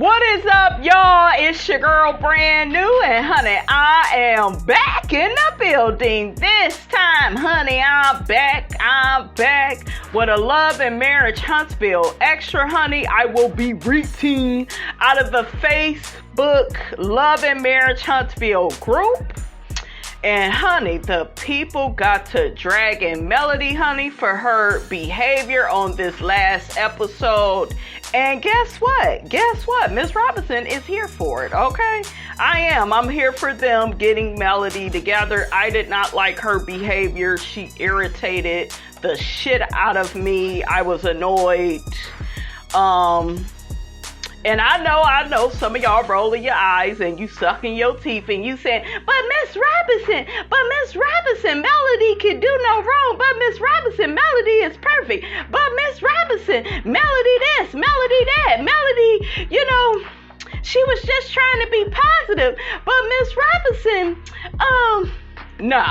What is up, y'all? It's your girl, Brand New, and honey, I am back in the building. This time, honey, I'm back with a Love and Marriage Huntsville extra, honey. I will be reading out of the Facebook Love and Marriage Huntsville group. And honey, the people got to dragging Melody, honey, for her behavior on this last episode. And guess what? Miss Robinson is here for it, okay? I am. I'm here for them getting Melody together. I did not like her behavior. She irritated the shit out of me. I was annoyed. And I know some of y'all rolling your eyes and you sucking your teeth and you saying, but Miss Robinson, Melody can do no wrong. But Miss Robinson, Melody is perfect. But Miss Robinson, Melody this, Melody that, Melody, she was just trying to be positive. But Miss Robinson, no.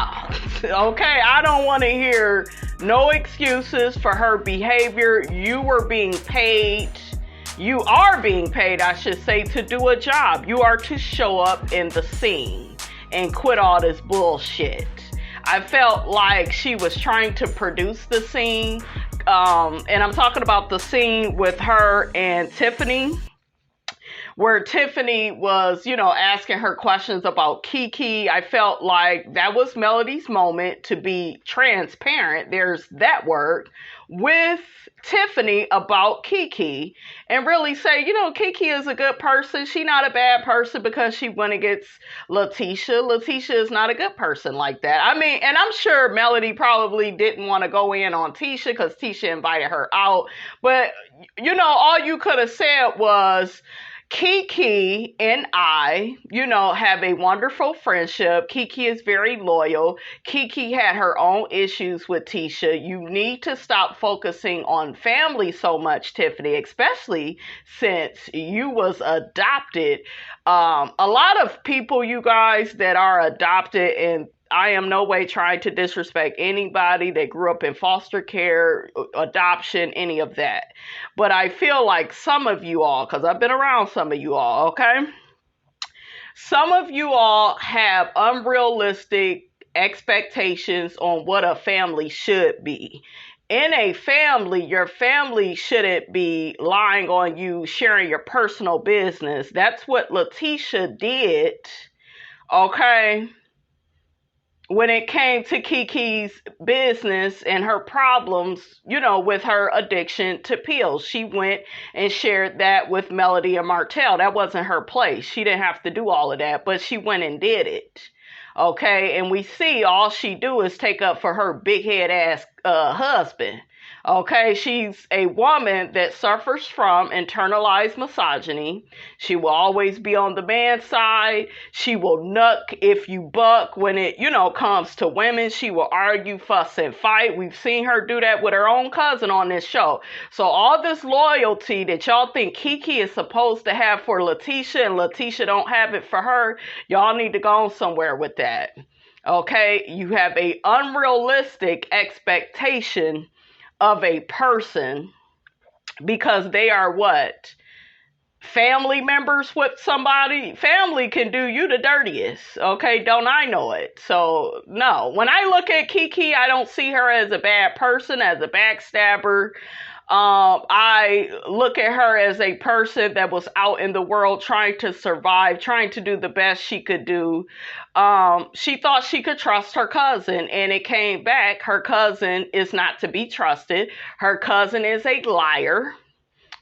Okay, I don't want to hear no excuses for her behavior. You are being paid, I should say, to do a job. You are to show up in the scene and quit all this bullshit. I felt like she was trying to produce the scene, and I'm talking about the scene with her and Tiffany, where Tiffany was, asking her questions about Kiki. I felt like that was Melody's moment to be transparent, there's that word, with Tiffany about Kiki and really say, Kiki is a good person. She's not a bad person because she went against Letitia. Letitia is not a good person like that. I mean, and I'm sure Melody probably didn't want to go in on Tisha because Tisha invited her out. But, all you could have said was, Kiki and I, have a wonderful friendship. Kiki is very loyal. Kiki had her own issues with Tisha. You need to stop focusing on family so much, Tiffany, especially since you was adopted. A lot of people, you guys, that are adopted, and I am no way trying to disrespect anybody that grew up in foster care, adoption, any of that. But I feel like some of you all, because I've been around some of you all, okay? Some of you all have unrealistic expectations on what a family should be. In a family, your family shouldn't be lying on you, sharing your personal business. That's what Letitia did, okay? When it came to Kiki's business and her problems, with her addiction to pills, she went and shared that with Melody and Martell. That wasn't her place. She didn't have to do all of that, but she went and did it. Okay, and we see all she do is take up for her big head ass husband. Okay, she's a woman that suffers from internalized misogyny. She will always be on the man's side. She will nuck if you buck when it, comes to women. She will argue, fuss, and fight. We've seen her do that with her own cousin on this show. So all this loyalty that y'all think Kiki is supposed to have for Letitia and Letitia don't have it for her, y'all need to go on somewhere with that. Okay, you have a unrealistic expectation of a person because they are what? Family members with somebody. Family can do you the dirtiest. Okay, don't I know it? So no, when I look at Kiki, I don't see her as a bad person, as a backstabber. I look at her as a person that was out in the world trying to survive, trying to do the best she could do. She thought she could trust her cousin, and it came back. Her cousin is not to be trusted. Her cousin is a liar.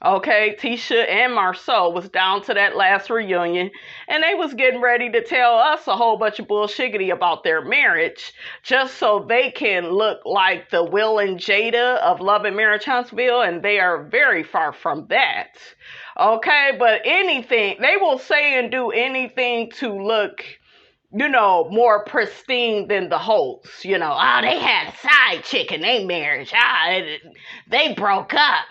Okay, Tisha and Marceau was down to that last reunion, and they was getting ready to tell us a whole bunch of bullshiggity about their marriage, just so they can look like the Will and Jada of Love and Marriage Huntsville, and they are very far from that. Okay, but anything, they will say and do anything to look, more pristine than the Holts. They had a side chick in their marriage. They broke up.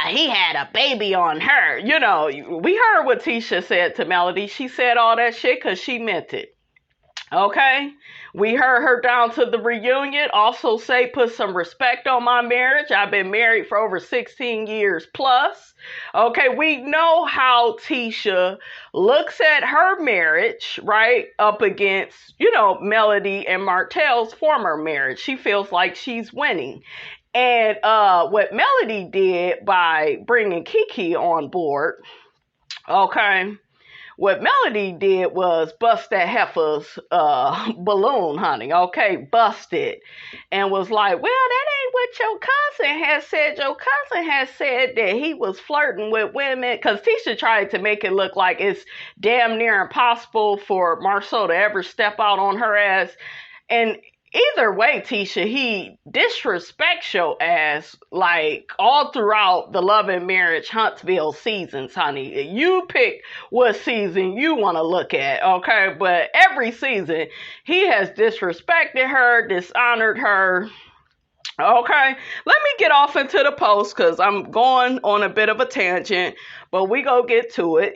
He had a baby on her. We heard what Tisha said to Melody. She said all that shit because she meant it. Okay, we heard her down to the reunion also say, put some respect on my marriage. I've been married for over 16 years plus. Okay, we know how Tisha looks at her marriage, right, up against, Melody and Martell's former marriage. She feels like she's winning. And what Melody did by bringing Kiki on board, okay, what Melody did was bust that heifer's balloon, honey, okay? Bust it. And was like, well, that ain't what your cousin has said. Your cousin has said that he was flirting with women. Because Tisha tried to make it look like it's damn near impossible for Marceau to ever step out on her ass. And either way, Tisha, he disrespects your ass like all throughout the Love and Marriage Huntsville seasons, honey. You pick what season you want to look at, okay? But every season, he has disrespected her, dishonored her. Okay, let me get off into the post because I'm going on a bit of a tangent, but we go get to it,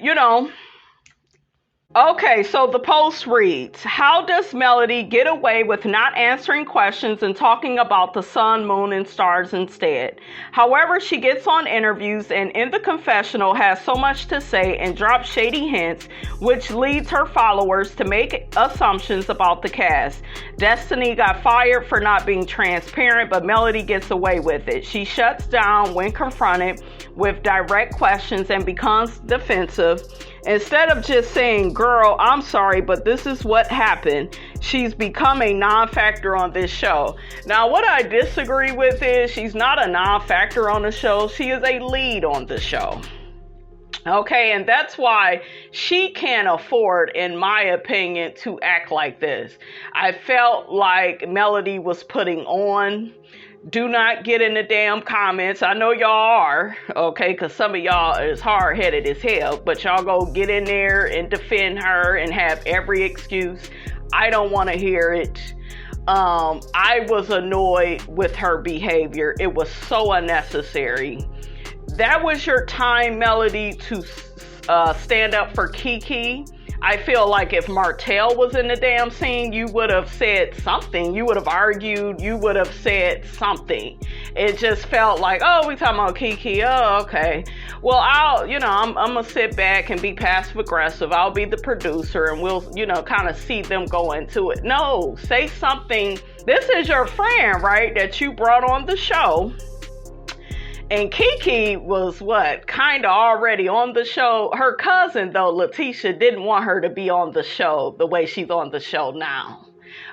Okay, so the post reads, how does Melody get away with not answering questions and talking about the sun, moon, and stars instead? However, she gets on interviews and in the confessional has so much to say and drops shady hints, which leads her followers to make assumptions about the cast. Destiny got fired for not being transparent, but Melody gets away with it. She shuts down when confronted with direct questions and becomes defensive. Instead of just saying, girl, I'm sorry, but this is what happened, she's become a non-factor on this show. Now, what I disagree with is she's not a non-factor on the show. She is a lead on the show. Okay, and that's why she can't afford, in my opinion, to act like this. I felt like Melody was putting on. Do not get in the damn comments. I know y'all are, okay, because some of y'all is hard-headed as hell, but y'all go get in there and defend her and have every excuse. I don't want to hear it. I was annoyed with her behavior. It was so unnecessary. That was your time, Melody, to stand up for Kiki. I feel like if Martell was in the damn scene, you would have said something. You would have argued. You would have said something. It just felt like, oh, we talking about Kiki. Oh, okay. Well, I'm going to sit back and be passive aggressive. I'll be the producer and we'll, kind of see them go into it. No, say something. This is your friend, right, that you brought on the show. And Kiki was kind of already on the show. Her cousin, though, Letitia, didn't want her to be on the show the way she's on the show now.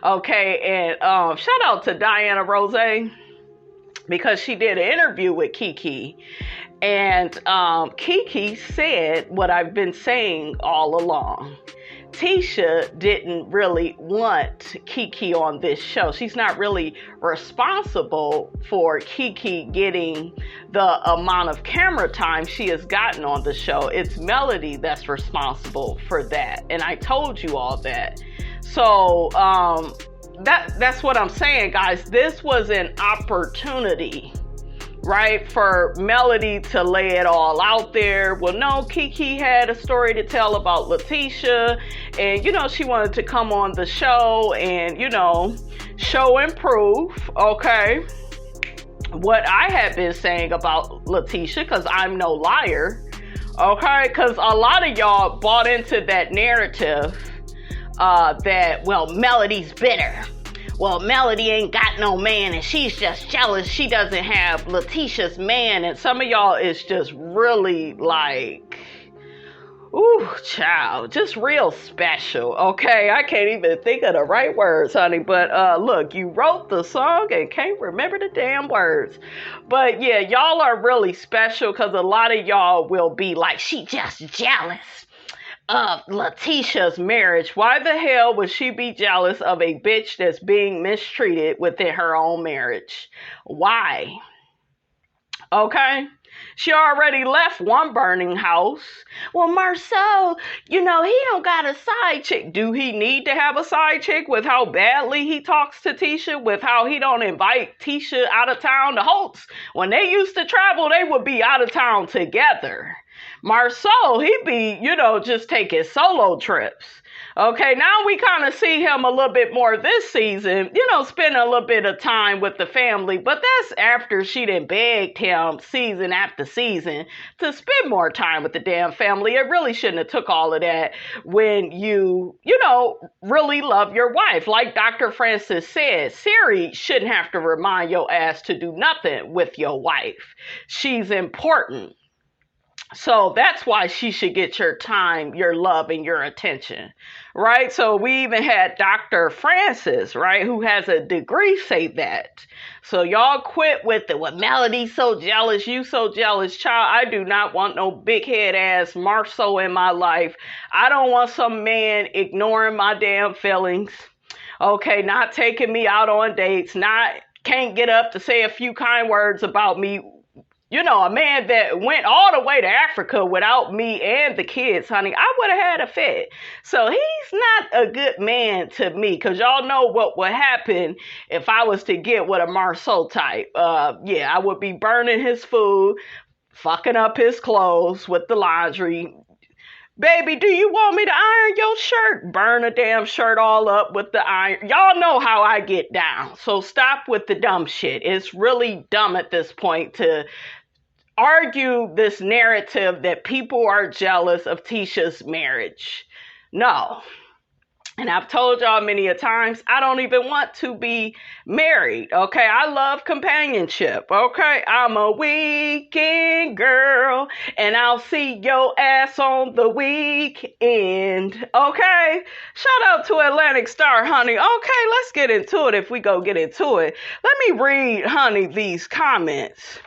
Okay, and shout out to Diana Rose because she did an interview with Kiki. And Kiki said what I've been saying all along. Tisha didn't really want Kiki on this show. She's not really responsible for Kiki getting the amount of camera time she has gotten on the show. It's Melody that's responsible for that. And I told you all that. So that's what I'm saying, guys. This was an opportunity, right, for Melody to lay it all out there. Well, no, Kiki had a story to tell about Letitia, and she wanted to come on the show and show and prove, okay, what I had been saying about Letitia, because I'm no liar, okay, because a lot of y'all bought into that narrative that, well, Melody's bitter. Well, Melody ain't got no man and she's just jealous she doesn't have Letitia's man. And some of y'all is just really like, ooh, child, just real special. Okay, I can't even think of the right words, honey. But look, you wrote the song and can't remember the damn words. But yeah, y'all are really special because a lot of y'all will be like, she just jealous of Letitia's marriage. Why the hell would she be jealous of a bitch that's being mistreated within her own marriage? Why? Okay? She already left one burning house. Well, Marceau, he don't got a side chick. Do he need to have a side chick with how badly he talks to Tisha, with how he don't invite Tisha out of town? The Holtz, when they used to travel, they would be out of town together. Marceau, he'd be, just taking solo trips. Okay, now we kind of see him a little bit more this season, spending a little bit of time with the family, but that's after she done begged him season after season to spend more time with the damn family. It really shouldn't have took all of that when you really love your wife. Like Dr. Francis said, Siri shouldn't have to remind your ass to do nothing with your wife. She's important. So that's why she should get your time, your love, and your attention, right? So we even had Dr. Francis, right, who has a degree, say that. So y'all quit with it. Well, Melody's so jealous, you so jealous. Child, I do not want no big head ass Marceau in my life. I don't want some man ignoring my damn feelings. Okay, not taking me out on dates, can't get up to say a few kind words about me. A man that went all the way to Africa without me and the kids, honey, I would have had a fit. So he's not a good man to me, because y'all know what would happen if I was to get with a Marceau type. I would be burning his food, fucking up his clothes with the laundry. Baby, do you want me to iron your shirt? Burn a damn shirt all up with the iron. Y'all know how I get down. So stop with the dumb shit. It's really dumb at this point to argue this narrative that people are jealous of Tisha's marriage. No. And I've told y'all many a times, I don't even want to be married. Okay, I love companionship. Okay, I'm a weekend girl, and I'll see your ass on the weekend. Okay, shout out to Atlantic Star, honey. Okay, let's get into it. If we go get into it, let me read, honey, these comments.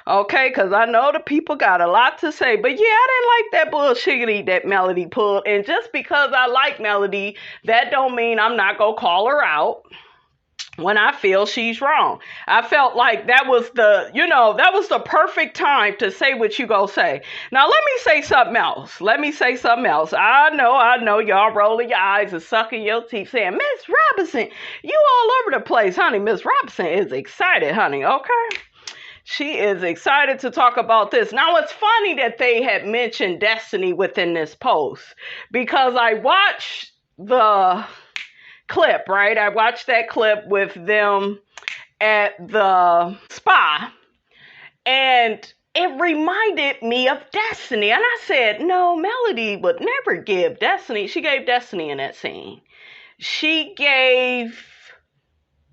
Okay, because I know the people got a lot to say. But yeah, I didn't like that bullshit that Melody pulled. And just because I like Melody, that don't mean I'm not going to call her out when I feel she's wrong. I felt like that was the perfect time to say what you go say. Now, let me say something else. I know y'all rolling your eyes and sucking your teeth saying, Miss Robinson, you all over the place, honey. Miss Robinson is excited, honey. Okay. She is excited to talk about this. Now, it's funny that they had mentioned Destiny within this post, because I watched the clip, right? I watched that clip with them at the spa, and it reminded me of Destiny. And I said, no, Melody would never give Destiny. She gave Destiny in that scene.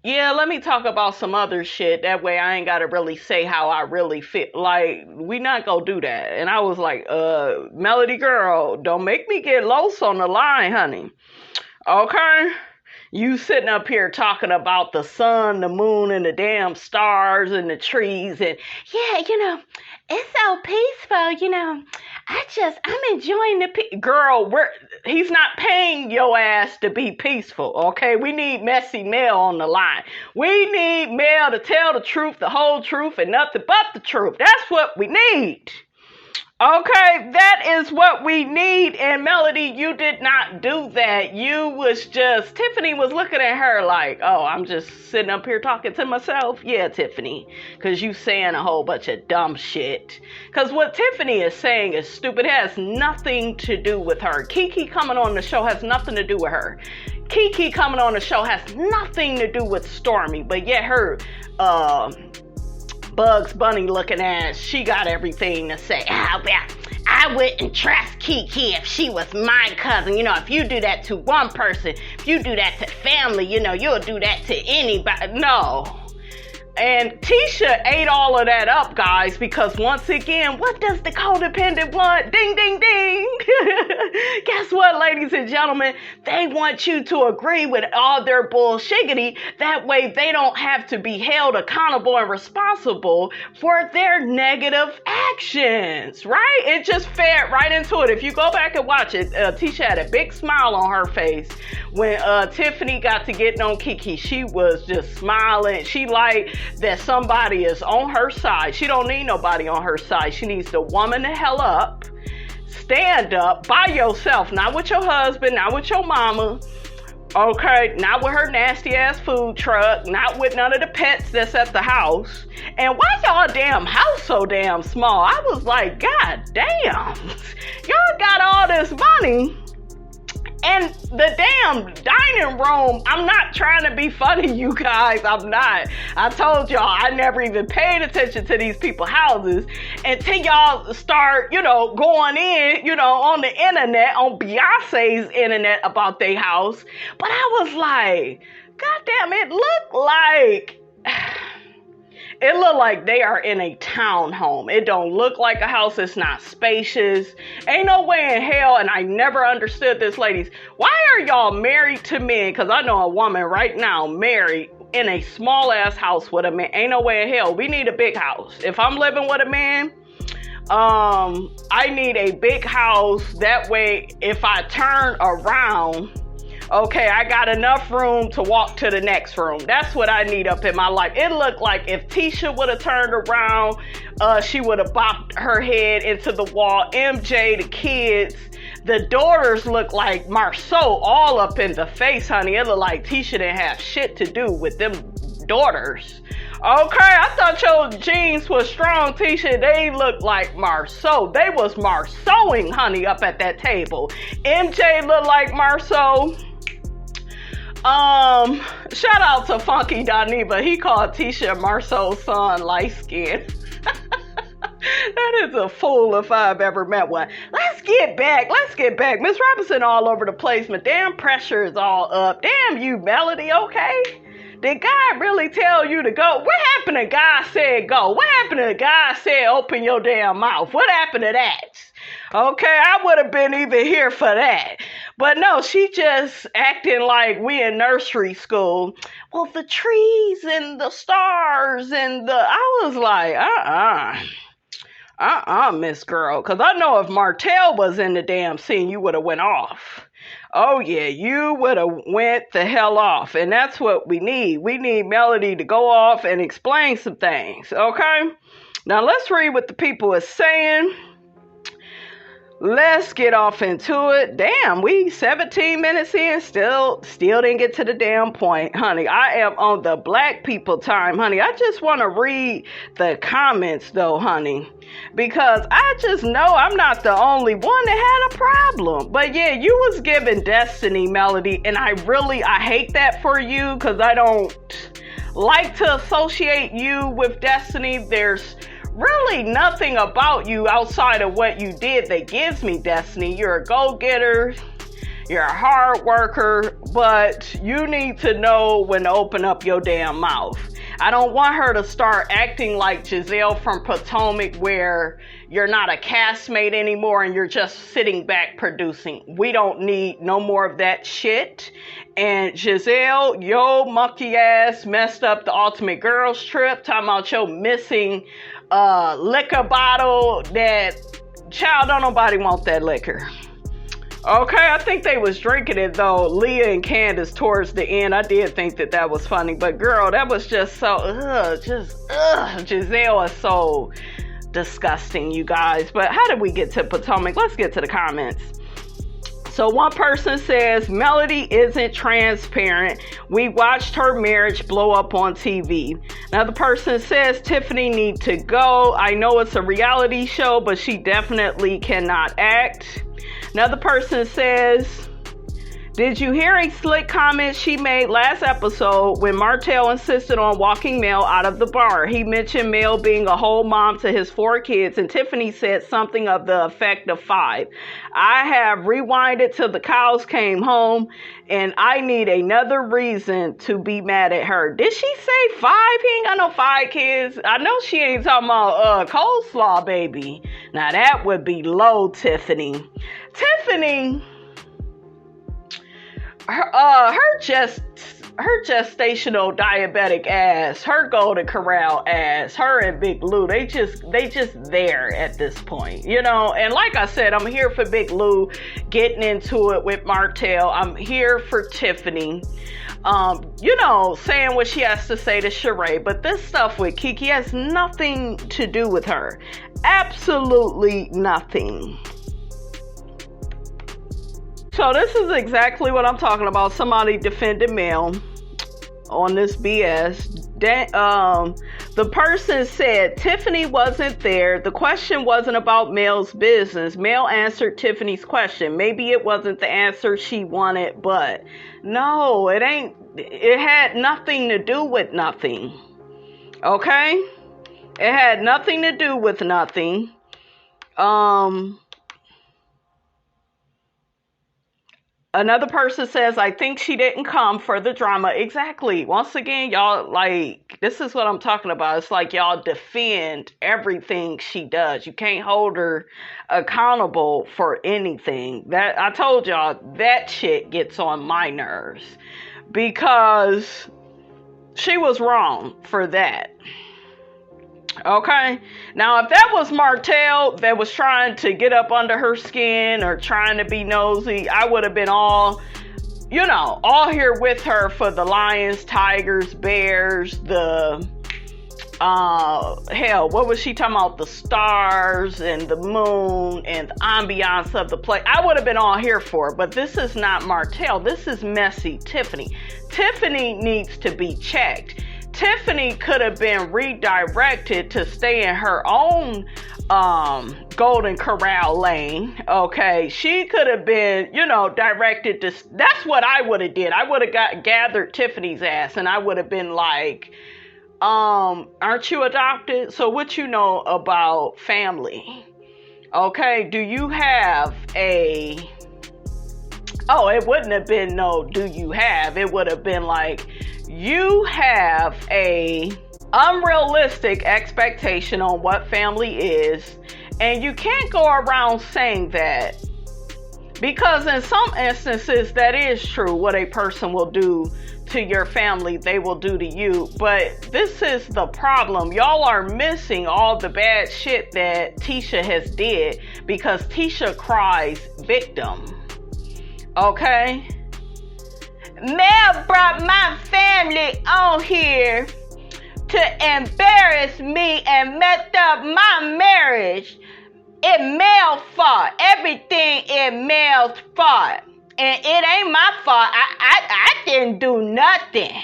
Let me talk about some other shit. That way I ain't got to really say how I really feel. Like, we not gonna do that. And I was like, Melody girl, don't make me get loose on the line, honey. Okay? You sitting up here talking about the sun, the moon, and the damn stars and the trees. And yeah, it's so peaceful, I'm enjoying the girl, he's not paying your ass to be peaceful, okay? We need messy Mel on the line. We need Mel to tell the truth, the whole truth, and nothing but the truth. That's what we need. Okay, that is what we need. And Melody, you did not do that. Tiffany was looking at her like, oh, I'm just sitting up here talking to myself. Yeah, Tiffany, because you saying a whole bunch of dumb shit. Because what Tiffany is saying is stupid. It has nothing to do with her. Kiki coming on the show has nothing to do with her. Kiki coming on the show has nothing to do with Stormy. But yet her, Bugs Bunny looking ass, she got everything to say. I wouldn't trust Kiki if she was my cousin. If you do that to one person, if you do that to family, you'll do that to anybody. No. And Tisha ate all of that up, guys, because once again, what does the codependent want? Ding, ding, ding. Guess what, ladies and gentlemen? They want you to agree with all their bullshiggity. That way they don't have to be held accountable and responsible for their negative actions, right? It just fed right into it. If you go back and watch it, Tisha had a big smile on her face when Tiffany got to getting on Kiki. She was just smiling. She liked that somebody is on her side. She don't need nobody on her side. She needs to woman the hell up, stand up by yourself, not with your husband, not with your mama, okay, not with her nasty ass food truck, not with none of the pets that's at the house. And why y'all damn house so damn small? I was like, God damn, y'all got all this money And the damn dining room, I'm not trying to be funny, you guys. I'm not. I told y'all, I never even paid attention to these people's houses until y'all start, going in, on the internet, on Beyonce's internet about their house. But I was like, God damn, it looked like they are in a townhome. It don't look like a house. It's not spacious. Ain't no way in hell, and I never understood this, ladies. Why are y'all married to men? Because I know a woman right now married in a small ass house with a man. Ain't no way in hell. We need a big house. If I'm living with a man, I need a big house. That way, if I turn around, okay, I got enough room to walk to the next room. That's what I need up in my life. It looked like if Tisha would have turned around, she would have bopped her head into the wall. MJ, the kids, the daughters look like Marceau all up in the face, honey. It looked like Tisha didn't have shit to do with them daughters. Okay, I thought your jeans was strong, Tisha. They looked like Marceau. They was Marceauing, honey, up at that table. MJ looked like Marceau. Shout out to Funky Daniba. He called Tisha Marceau's son light skin. That is a fool if I've ever met one. Let's get back. Miss Robinson all over the place. My damn pressure is all up. Damn you, Melody, okay? Did God really tell you to go? What happened to God said go? What happened to God said open your damn mouth? What happened to that? Okay, I would have been even here for that. But no, she just acting like we in nursery school. Well, the trees and the stars and I was like, Miss Girl. Because I know if Martell was in the damn scene, you would have went off. Oh, yeah, you would have went the hell off. And that's what we need. We need Melody to go off and explain some things, okay? Now, let's read what the people are saying. Let's get off into it. Damn, we 17 minutes in, still didn't get to the damn point, honey. I am on the black people time, honey. I just want to read the comments, though, honey, because I just know I'm not the only one that had a problem. But yeah, you was given destiny, Melody, and I hate that for you because I don't like to associate you with destiny. There's really nothing about you outside of what you did that gives me destiny. You're a go-getter, you're a hard worker, but you need to know when to open up your damn mouth. I don't want her to start acting like Giselle from Potomac, where you're not a castmate anymore and you're just sitting back producing. We don't need no more of that shit. And Giselle, yo monkey ass messed up the Ultimate Girls trip, talking about your missing liquor bottle. That child, don't nobody want that liquor. Okay, I think they was drinking it though, Leah and Candace, towards the end. I did think that was funny, but girl, that was just so Giselle is so disgusting, you guys. But how did we get to Potomac? Let's get to the comments. So one person says, Melody isn't transparent. We watched her marriage blow up on TV. Another person says, Tiffany need to go. I know it's a reality show, but she definitely cannot act. Another person says, did you hear a slick comment she made last episode when Martell insisted on walking Mel out of the bar? He mentioned Mel being a whole mom to his 4 kids, and Tiffany said something of the effect of 5. I have rewinded till the cows came home, and I need another reason to be mad at her. Did she say 5? He ain't got no 5 kids. I know she ain't talking about coleslaw, baby. Now that would be low, Tiffany. Her gestational diabetic ass, her Golden Corral ass, her and Big Lou, they just there at this point, you know. And like I said, I'm here for Big Lou getting into it with Martell. I'm here for Tiffany, saying what she has to say to Sheree. But this stuff with Kiki has nothing to do with her. Absolutely nothing. So this is exactly what I'm talking about. Somebody defended Mel on this BS. The The person said Tiffany wasn't there. The question wasn't about Mel's business. Mel answered Tiffany's question. Maybe it wasn't the answer she wanted, but no, it ain't. It had nothing to do with nothing. Okay? It had nothing to do with nothing. Another person says, I think she didn't come for the drama. Exactly. Once again, y'all, like, this is what I'm talking about. It's like y'all defend everything she does. You can't hold her accountable for anything. That I told y'all, that shit gets on my nerves because she was wrong for that. Okay, now if that was Martell that was trying to get up under her skin or trying to be nosy, I would have been all here with her for the lions, tigers, bears, the what was she talking about? The stars and the moon and the ambiance of the place. I would have been all here for it, but this is not Martell. This is messy Tiffany. Tiffany needs to be checked. Tiffany could have been redirected to stay in her own Golden Corral lane. Okay, she could have been, directed to. That's what I would have did. I would have gathered Tiffany's ass, and I would have been like, "Aren't you adopted? So what you know about family? Okay, do you have a?" Oh, it wouldn't have been no. Do you have? It would have been like, you have a unrealistic expectation on what family is, and you can't go around saying that, because in some instances that is true. What a person will do to your family, they will do to you. But this is the problem. Y'all are missing all the bad shit that Tisha has did, because Tisha cries victim. Okay? Mel brought my family on here to embarrass me and messed up my marriage. It Mel's fault. Everything is Mel's fault. And it ain't my fault. I didn't do nothing.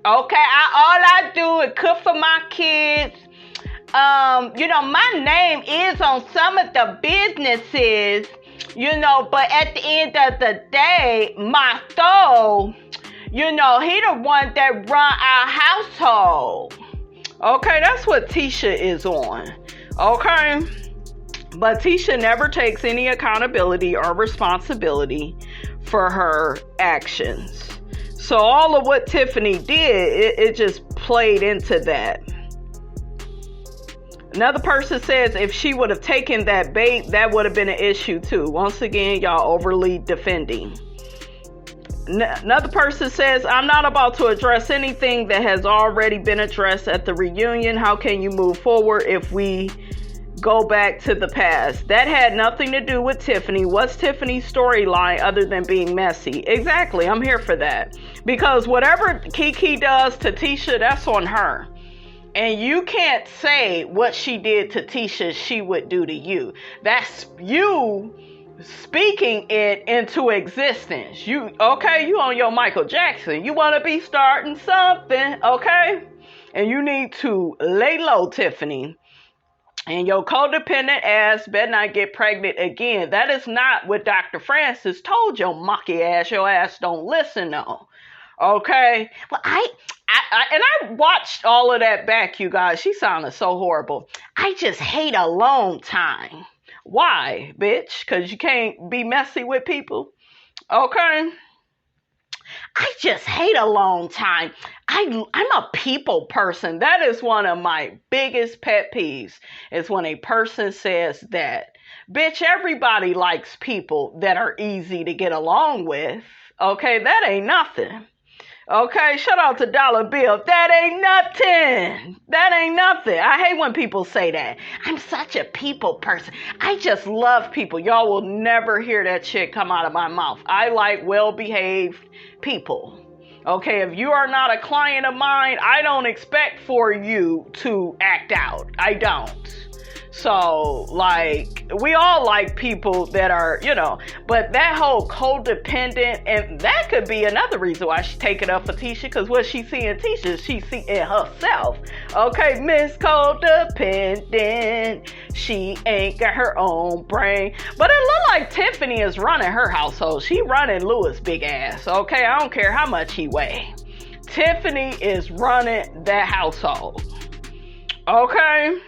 Okay? All I do is cook for my kids. My name is on some of the businesses, but at the end of the day, my soul, he the one that run our household. Okay, that's what Tisha is on. Okay? But Tisha never takes any accountability or responsibility for her actions. So all of what Tiffany did, it just played into that. Another person says if she would have taken that bait, that would have been an issue too. Once again, y'all overly defending. Another person says, I'm not about to address anything that has already been addressed at the reunion. How can you move forward if we go back to the past? That had nothing to do with Tiffany. What's Tiffany's storyline other than being messy? Exactly. I'm here for that. Because whatever Kiki does to Tisha, that's on her. And you can't say what she did to Tisha she would do to you. That's you speaking it into existence. You on your Michael Jackson. You want to be starting something, okay? And you need to lay low, Tiffany. And your codependent ass better not get pregnant again. That is not what Dr. Francis told your monkey ass. Your ass don't listen though. Okay? Well, I watched all of that back, you guys. She sounded so horrible. I just hate alone time. Why, bitch? Because you can't be messy with people? Okay? I just hate alone time. I'm a people person. That is one of my biggest pet peeves, is when a person says that. Bitch, everybody likes people that are easy to get along with. Okay? That ain't nothing. Okay, shout out to Dollar Bill. That ain't nothing. That ain't nothing. I hate when people say that. I'm such a people person. I just love people. Y'all will never hear that shit come out of my mouth. I like well-behaved people. Okay, if you are not a client of mine, I don't expect for you to act out. I don't. So, like, we all like people that are, but that whole codependent, and that could be another reason why she take it up for Tisha, because what she see in Tisha, she see in herself. Okay, Miss Codependent, she ain't got her own brain. But it look like Tiffany is running her household. She running Louis' big ass, okay? I don't care how much he weigh. Tiffany is running that household, okay?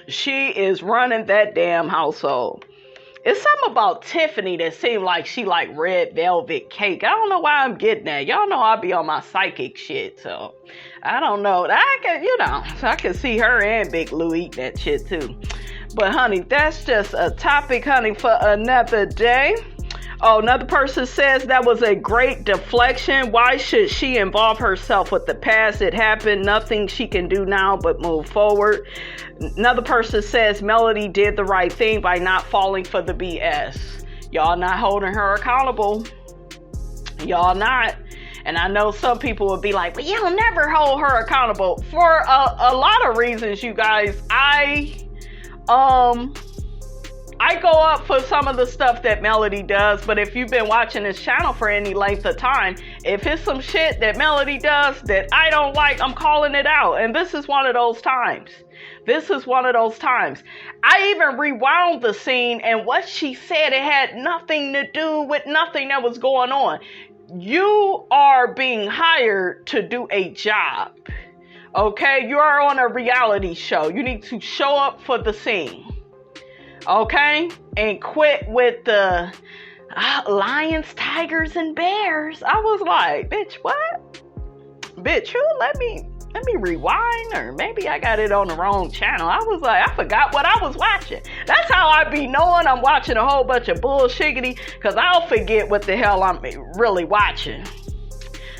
She is running that damn household. It's something about Tiffany that seemed like she like red velvet cake. I don't know why I'm getting that. Y'all know I be on my psychic shit, so I don't know. So I can see her and Big Lou eat that shit too. But honey, that's just a topic, honey, for another day. Oh, another person says that was a great deflection. Why should she involve herself with the past? It happened. Nothing she can do now but move forward. Another person says Melody did the right thing by not falling for the BS. Y'all not holding her accountable. Y'all not. And I know some people would be like, but you'll never hold her accountable. For a lot of reasons, you guys. I go up for some of the stuff that Melody does, but if you've been watching this channel for any length of time, if it's some shit that Melody does that I don't like, I'm calling it out. And this is one of those times. I even rewound the scene, and what she said, it had nothing to do with nothing that was going on. You are being hired to do a job. Okay? You are on a reality show. You need to show up for the scene. Okay? And quit with the lions, tigers, and bears. I was like, bitch, what? Bitch, who? Let me rewind, or maybe I got it on the wrong channel. I was like, I forgot what I was watching. That's how I be knowing I'm watching a whole bunch of bullshiggity, because I'll forget what the hell I'm really watching.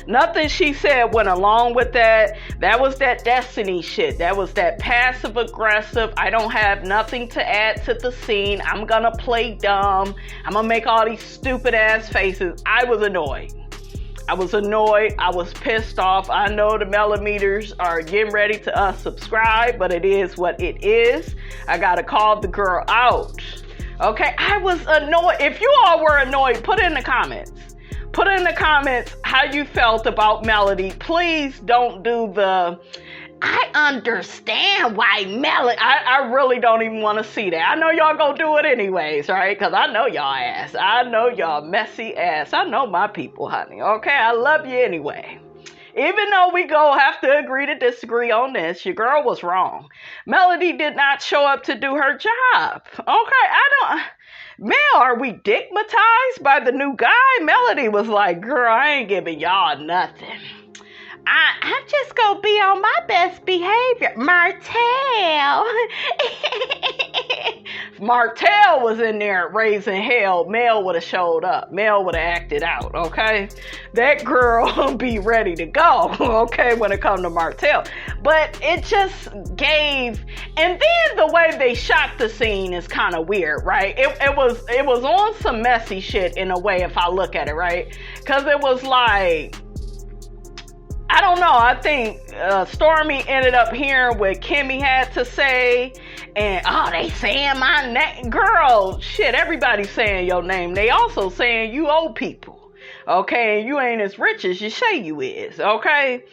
Nothing she said went along with that. That was that Destiny shit. That was that passive aggressive. I don't have nothing to add to the scene. I'm gonna play dumb. I'm gonna make all these stupid ass faces. I was annoyed. I was pissed off. I know the millimeters are getting ready to unsubscribe, but it is what it is. I gotta call the girl out. Okay, I was annoyed. If you all were annoyed, put it in the comments. Put in the comments how you felt about Melody. Please don't do the, I understand why Melody. I really don't even want to see that. I know y'all gonna do it anyways, right? Because I know y'all ass. I know y'all messy ass. I know my people, honey. Okay, I love you anyway. Even though we have to agree to disagree on this, your girl was wrong. Melody did not show up to do her job. Okay, Mel, are we digmatized by the new guy? Melody was like, girl, I ain't giving y'all nothing. I'm just going to be on my best behavior. Martell. If Martell was in there raising hell, Mel would have showed up. Mel would have acted out, okay? That girl be ready to go, okay, when it comes to Martell. But it just gave, and then the way they shot the scene is kind of weird, right? It was on some messy shit in a way, if I look at it, right? Because it was like, I don't know. I think Stormy ended up hearing what Kimmy had to say. And, they saying my name. Girl, shit, everybody's saying your name. They also saying you old people. Okay? And you ain't as rich as you say you is. Okay?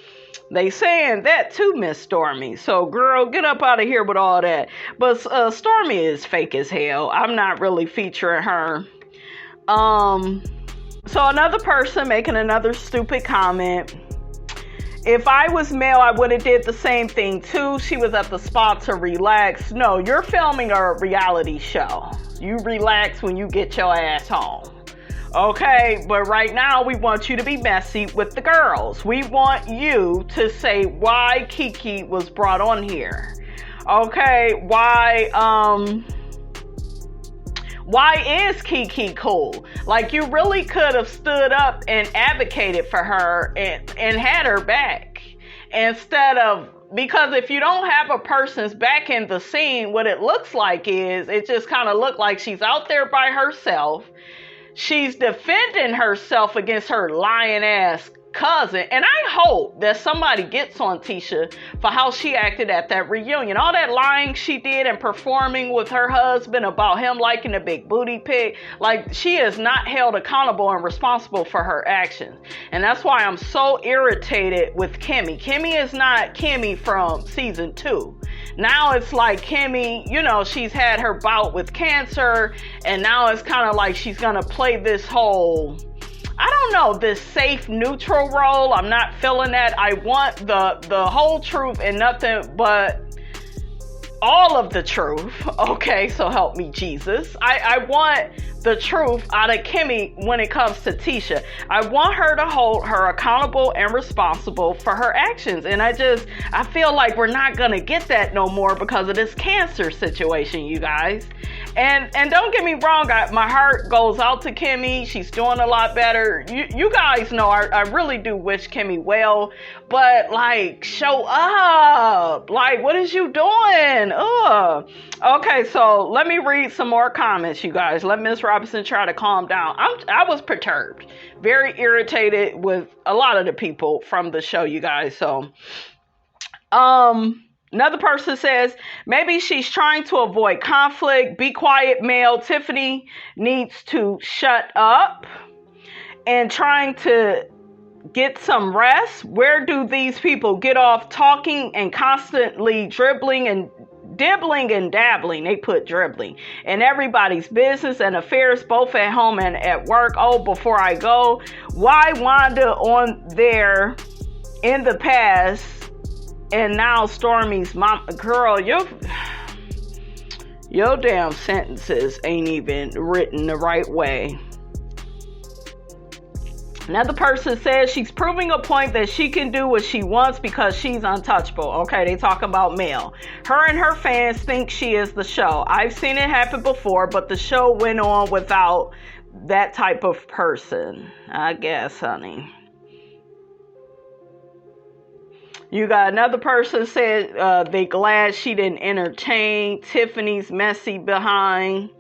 They saying that too, Miss Stormy. So, girl, get up out of here with all that. But Stormy is fake as hell. I'm not really featuring her. So, another person making another stupid comment. If I was Mel, I would have did the same thing too. She was at the spa to relax. No, you're filming a reality show. You relax when you get your ass home. Okay, but right now we want you to be messy with the girls. We want you to say why Kiki was brought on here. Okay, why is Kiki cool? Like, you really could have stood up and advocated for her and had her back. Instead of, because if you don't have a person's back in the scene, what it looks like is, it just kind of looked like she's out there by herself. She's defending herself against her lying ass cousin, and I hope that somebody gets on Tisha for how she acted at that reunion. All that lying she did and performing with her husband about him liking the big booty pic, like, she is not held accountable and responsible for her actions. And that's why I'm so irritated with Kimmy. Kimmy is not Kimmy from season 2. Now it's like Kimmy, you know, she's had her bout with cancer, and now it's kind of like she's gonna play this whole, I don't know, this safe, neutral role. I'm not feeling that. I want the whole truth and nothing but all of the truth. Okay, so help me, Jesus. I want the truth out of Kimmy when it comes to Tisha. I want her to hold her accountable and responsible for her actions. And I feel like we're not going to get that no more because of this cancer situation, you guys. And don't get me wrong, my heart goes out to Kimmy. She's doing a lot better. You guys know I really do wish Kimmy well, but like, show up. Like, what is you doing? Ugh. Okay, so let me read some more comments, you guys. Let Miss Robinson try to calm down. I was perturbed, very irritated with a lot of the people from the show, you guys. So, another person says, maybe she's trying to avoid conflict. Be quiet, Mel. Tiffany needs to shut up and trying to get some rest. Where do these people get off talking and constantly dibbling and dabbling? They put dribbling in everybody's business and affairs, both at home and at work. Oh, before I go, why Wanda on there in the past and now Stormy's mom? Girl, your damn sentences ain't even written the right way. Another person says she's proving a point that she can do what she wants because she's untouchable. Okay, they talk about Mel. Her and her fans think she is the show. I've seen it happen before, but the show went on without that type of person. I guess, honey. You got another person said they glad she didn't entertain Tiffany's messy behind.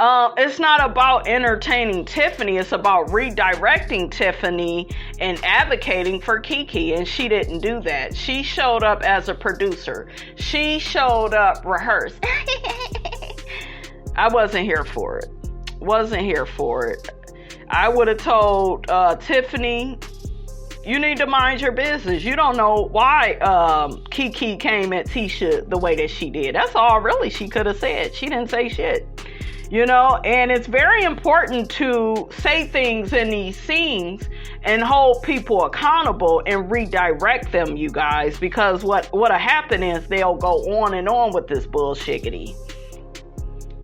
It's not about entertaining Tiffany. It's about redirecting Tiffany and advocating for Kiki. And she didn't do that. She showed up as a producer. She showed up rehearsed. I wasn't here for it. I would have told Tiffany, you need to mind your business. You don't know why Kiki came at Tisha the way that she did. That's all really she could have said. She didn't say shit. You know, and it's very important to say things in these scenes and hold people accountable and redirect them, you guys, because what'll happen is they'll go on and on with this bullshiggity.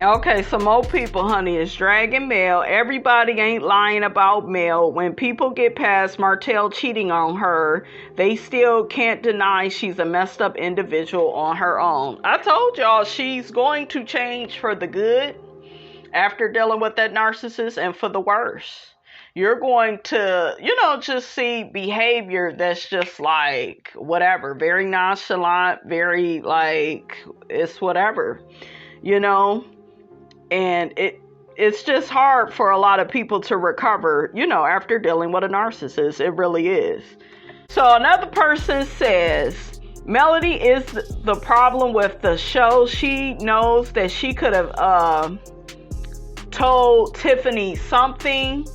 Okay, some more people, honey, is dragging Mel. Everybody ain't lying about Mel. When people get past Martell cheating on her, they still can't deny she's a messed up individual on her own. I told y'all she's going to change for the good after dealing with that narcissist, and for the worse. You're going to, just see behavior that's just like whatever, very nonchalant, very like it's whatever, and it's just hard for a lot of people to recover, after dealing with a narcissist. It really is. So another person says, Melody is the problem with the show. She knows that she could have told Tiffany something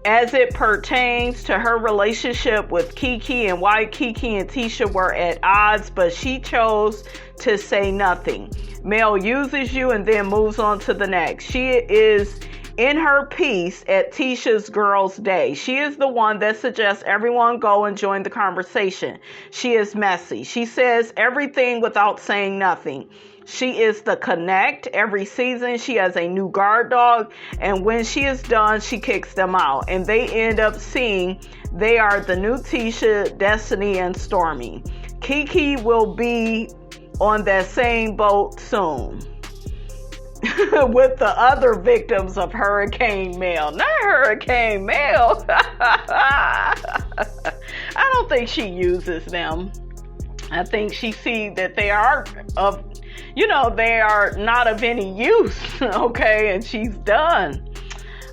as it pertains to her relationship with Kiki and why Kiki and Tisha were at odds, but she chose to say nothing. Mel uses you and then moves on to the next. She is in her piece at Tisha's Girls' Day. She is the one that suggests everyone go and join the conversation. She is messy. She says everything without saying nothing. She is the connect. Every season she has a new guard dog, and when she is done, she kicks them out. And they end up seeing they are the new Tisha, Destiny, and Stormy. Kiki will be on that same boat soon with the other victims of Hurricane Mel. Not Hurricane Mel. I don't think she uses them. I think she sees that they are they are not of any use, okay, and she's done,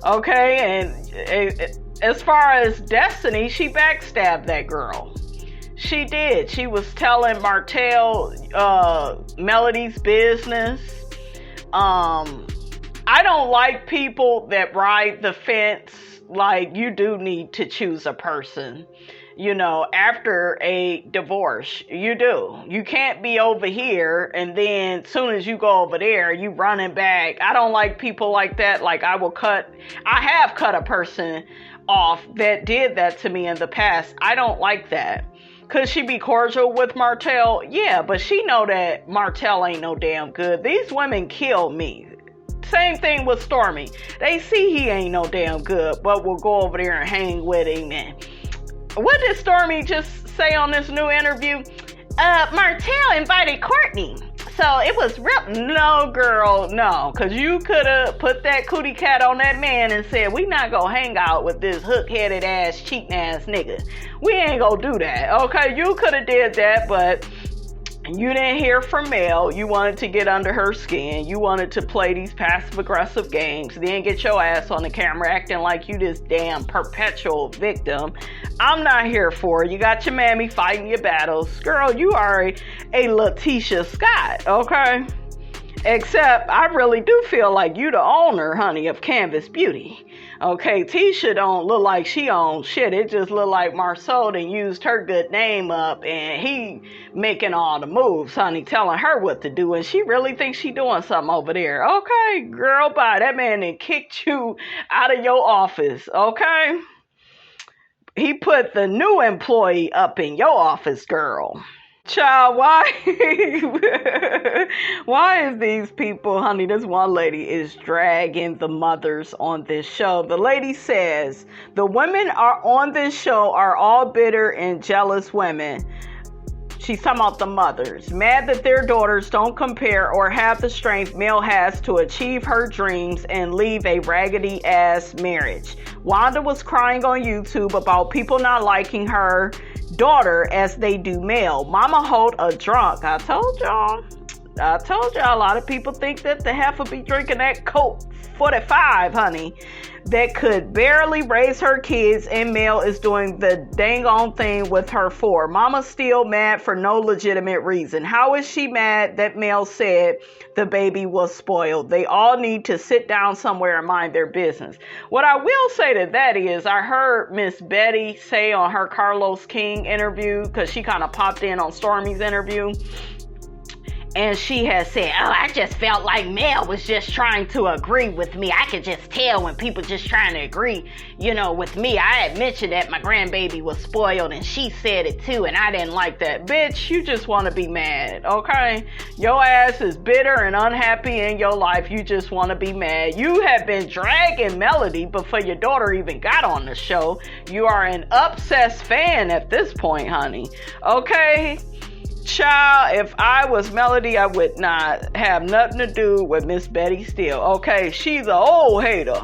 okay, and as far as Destiny, she backstabbed that girl. She did. She was telling Martell Melody's business. I don't like people that ride the fence. Like, you do need to choose a person, you know, after a divorce. You do. You can't be over here and then as soon as you go over there, you running back. I don't like people like that. Like, I have cut a person off that did that to me in the past. I don't like that. Could she be cordial with Martell? Yeah, but she know that Martell ain't no damn good. These women kill me. Same thing with Stormy. They see he ain't no damn good, but will go over there and hang with him. And what did Stormy just say on this new interview? Martell invited Courtney. So it was real. No, girl, no. Because you could have put that cootie cat on that man and said, we not going to hang out with this hook-headed ass, cheating ass nigga. We ain't going to do that. Okay, you could have did that, but you didn't hear from Mel. You wanted to get under her skin. You wanted to play these passive-aggressive games. Then get your ass on the camera acting like you this damn perpetual victim. I'm not here for it. You got your mammy fighting your battles. Girl, you are a Letitia Scott, okay? Except I really do feel like you the owner, honey, of Canvas Beauty. Okay, Tisha don't look like she owns shit. It just look like Marceau done used her good name up and he making all the moves, honey, telling her what to do. And she really thinks she doing something over there. Okay, girl, bye. That man done kicked you out of your office, okay? He put the new employee up in your office, girl. Child, why is these people, honey, this one lady is dragging the mothers on this show. The lady says, the women are on this show are all bitter and jealous women. She's talking about the mothers, mad that their daughters don't compare or have the strength Mel has to achieve her dreams and leave a raggedy ass marriage. Wanda was crying on YouTube about people not liking her daughter as they do Mel. Mama hold a drunk. I told y'all, a lot of people think that the heifer be drinking that Coke 45, honey, that could barely raise her kids, and Mel is doing the dang on thing with her 4. Mama's still mad for no legitimate reason. How is she mad that Mel said the baby was spoiled? They all need to sit down somewhere and mind their business. What I will say to that is, I heard Miss Betty say on her Carlos King interview, because she kind of popped in on Stormy's interview, and she has said, oh, I just felt like Mel was just trying to agree with me. I could just tell when people just trying to agree, you know, with me. I had mentioned that my grandbaby was spoiled and she said it too, and I didn't like that. Bitch, you just want to be mad, okay? Your ass is bitter and unhappy in your life. You just want to be mad. You have been dragging Melody before your daughter even got on the show. You are an obsessed fan at this point, honey, okay? Child, if I was Melody, I would not have nothing to do with Miss Betty Steele. Okay, she's an old hater.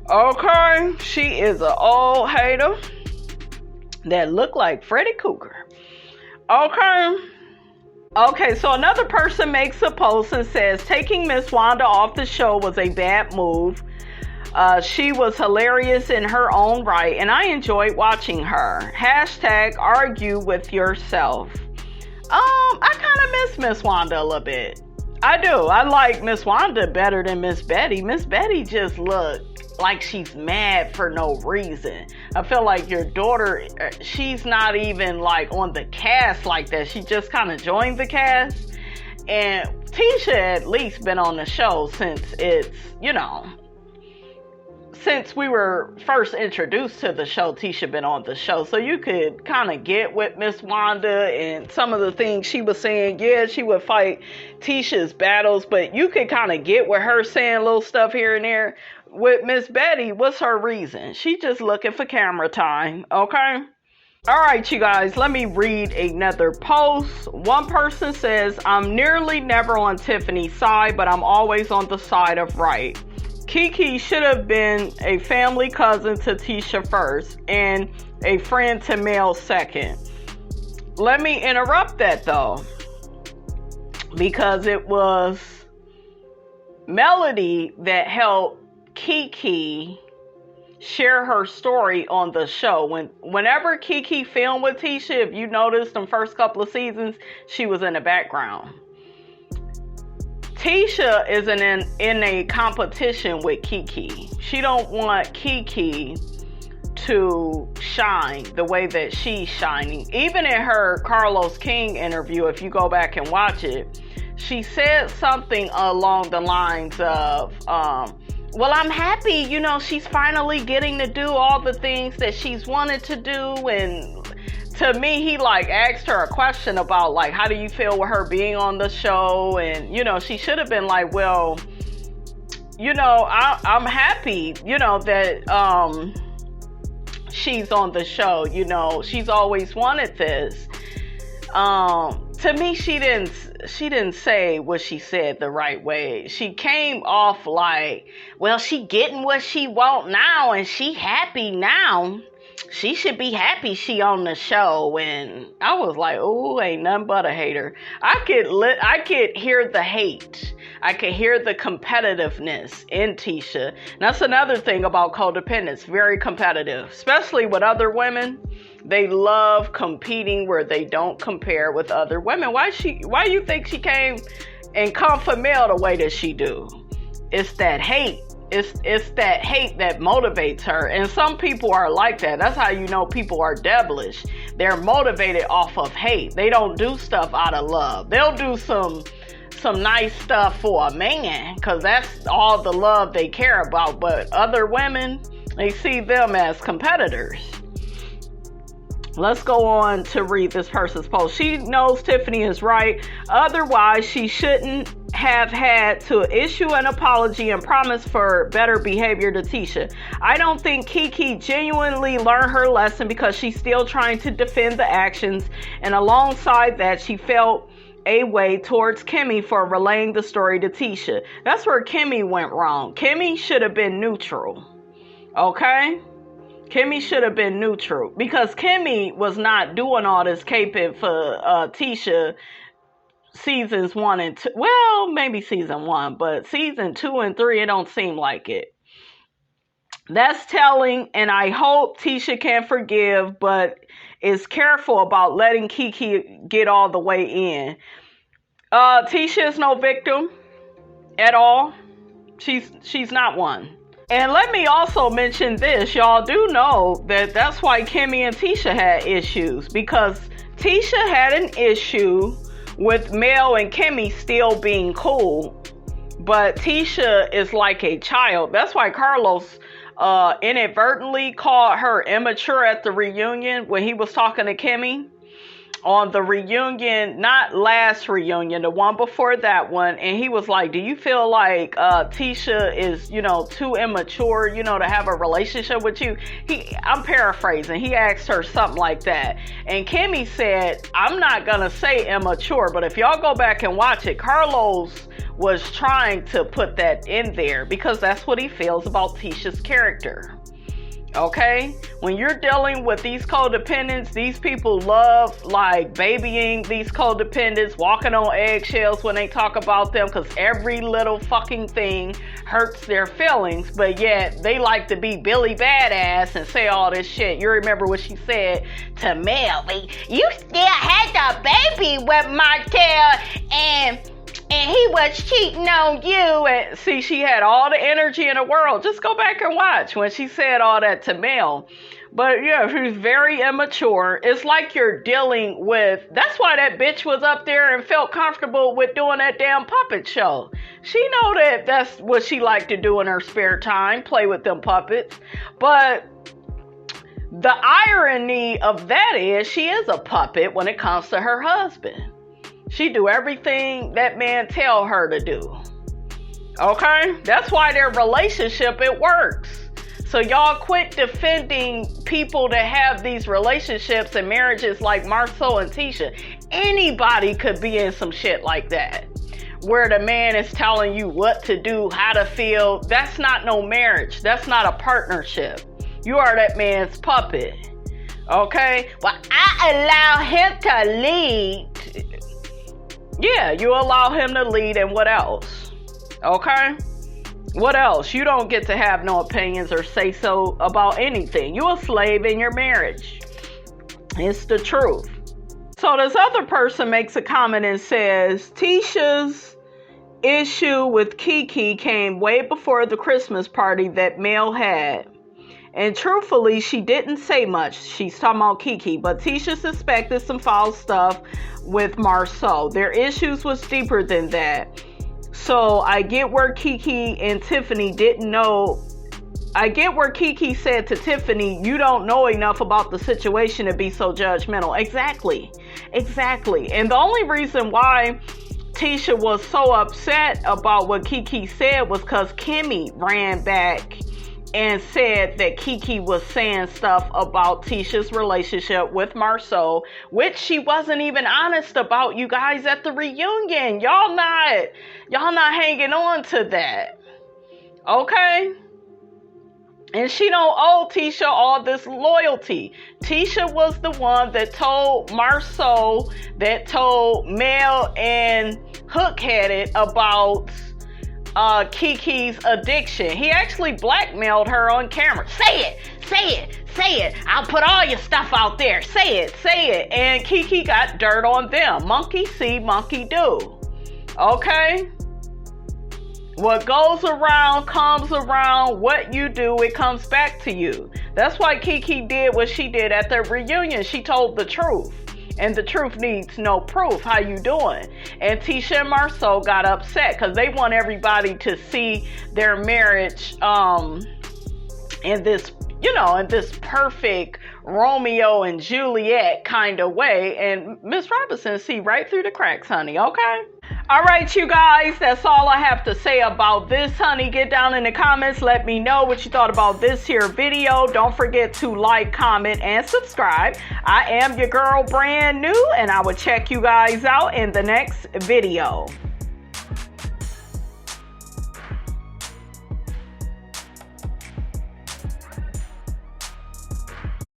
Okay, she is an old hater that look like Freddy Krueger. Okay, so another person makes a post and says, taking Miss Wanda off the show was a bad move. She was hilarious in her own right, and I enjoyed watching her. # argue with yourself. I kind of miss Miss Wanda a little bit. I do. I like Miss Wanda better than Miss Betty. Miss Betty just looked like she's mad for no reason. I feel like your daughter, she's not even like on the cast like that. She just kind of joined the cast. And Tisha at least been on the show since it's, you know, since we were first introduced to the show. Tisha been on the show, so you could kind of get with Miss Wanda and some of the things she was saying. Yeah, she would fight Tisha's battles, but you could kind of get with her saying little stuff here and there. With Miss Betty, what's her reason? She just looking for camera time, okay? All right, you guys, let me read another post. One person says, I'm nearly never on Tiffany's side, but I'm always on the side of right. Kiki should have been a family cousin to Tisha first and a friend to Mel second. Let me interrupt that though, because it was Melody that helped Kiki share her story on the show. Whenever Kiki filmed with Tisha, if you noticed the first couple of seasons, she was in the background. Tisha is in a competition with Kiki. She don't want Kiki to shine the way that she's shining. Even in her Carlos King interview, if you go back and watch it, she said something along the lines of, well, I'm happy, she's finally getting to do all the things that she's wanted to do. And to me, he asked her a question about how do you feel with her being on the show? And, she should have been like, well, I'm happy, that, she's on the show. She's always wanted this. To me, she didn't say what she said the right way. She came off well, she getting what she want now and she happy now. She should be happy she on the show. And I was like, oh, ain't nothing but a hater. I could hear the hate. I could hear the competitiveness in Tisha. And that's another thing about codependents. Very competitive, especially with other women. They love competing where they don't compare with other women. Why do you think she came and come for male the way that she do? It's that hate. It's that hate that motivates her. And some people are like that. That's how you know people are devilish. They're motivated off of hate. They don't do stuff out of love. They'll do some nice stuff for a man because that's all the love they care about. But other women, they see them as competitors. Let's go on to read this person's post. She knows Tiffany is right. Otherwise, she shouldn't have had to issue an apology and promise for better behavior to Tisha. I don't think Kiki genuinely learned her lesson because she's still trying to defend the actions. And alongside that, she felt a way towards Kimmy for relaying the story to Tisha. That's where Kimmy went wrong. Kimmy should have been neutral. Okay? Kimmy should have been neutral because Kimmy was not doing all this caping for Tisha seasons 1 and 2. Well, maybe season 1, but season 2 and 3, it don't seem like it. That's telling, and I hope Tisha can forgive, but is careful about letting Kiki get all the way in. Tisha is no victim at all. She's not one. And let me also mention this. Y'all do know that that's why Kimmy and Tisha had issues, because Tisha had an issue with Mel and Kimmy still being cool, but Tisha is like a child. That's why Carlos inadvertently called her immature at the reunion when he was talking to Kimmy on the reunion, not last reunion, the one before that one. And he was like, do you feel like Tisha is, too immature, to have a relationship with you? I'm paraphrasing. He asked her something like that. And Kimmy said, I'm not going to say immature, but if y'all go back and watch it, Carlos was trying to put that in there because that's what he feels about Tisha's character. Okay, when you're dealing with these codependents, these people love babying these codependents, walking on eggshells when they talk about them because every little fucking thing hurts their feelings, but yet they like to be Billy Badass and say all this shit. You remember what she said to Mel? You still had the baby with Martell and he was cheating on you. And see, she had all the energy in the world. Just go back and watch when she said all that to Mel. But yeah, she was very immature. It's like you're dealing with, that's why that bitch was up there and felt comfortable with doing that damn puppet show. She know that that's what she liked to do in her spare time, play with them puppets. But the irony of that is she is a puppet when it comes to her husband. She do everything that man tell her to do. Okay? That's why their relationship, it works. So y'all quit defending people that have these relationships and marriages like Marceau and Tisha. Anybody could be in some shit like that, where the man is telling you what to do, how to feel. That's not no marriage. That's not a partnership. You are that man's puppet. Okay? Well, I allow him to lead. Yeah, you allow him to lead, and what else? Okay? What else? You don't get to have no opinions or say so about anything. You're a slave in your marriage. It's the truth. So this other person makes a comment and says, Tisha's issue with Kiki came way before the Christmas party that Mel had. And truthfully, she didn't say much. She's talking about Kiki, but Tisha suspected some foul stuff with Marceau. Their issues was deeper than that. So I get where Kiki and Tiffany didn't know. I get where Kiki said to Tiffany, you don't know enough about the situation to be so judgmental. Exactly. And the only reason why Tisha was so upset about what Kiki said was because Kimmy ran back and said that Kiki was saying stuff about Tisha's relationship with Marceau, which she wasn't even honest about, you guys, at the reunion. Y'all not hanging on to that. Okay? And she don't owe Tisha all this loyalty. Tisha was the one that told Marceau, that told Mel and Hook-Headed about Kiki's addiction. He actually blackmailed her on camera. Say it. I'll put all your stuff out there. Say it. And Kiki got dirt on them. Monkey see, monkey do. Okay? What goes around comes around. What you do, it comes back to you. That's why Kiki did what she did at the reunion. She told the truth. And the truth needs no proof. How you doing? And Tisha and Marceau got upset because they want everybody to see their marriage in this, in this perfect Romeo and Juliet kind of way. And Miss Robinson see right through the cracks, honey. Okay? All right, you guys, that's all I have to say about this, honey. Get down in the comments. Let me know what you thought about this here video. Don't forget to like, comment, and subscribe. I am your girl, brand new, and I will check you guys out in the next video.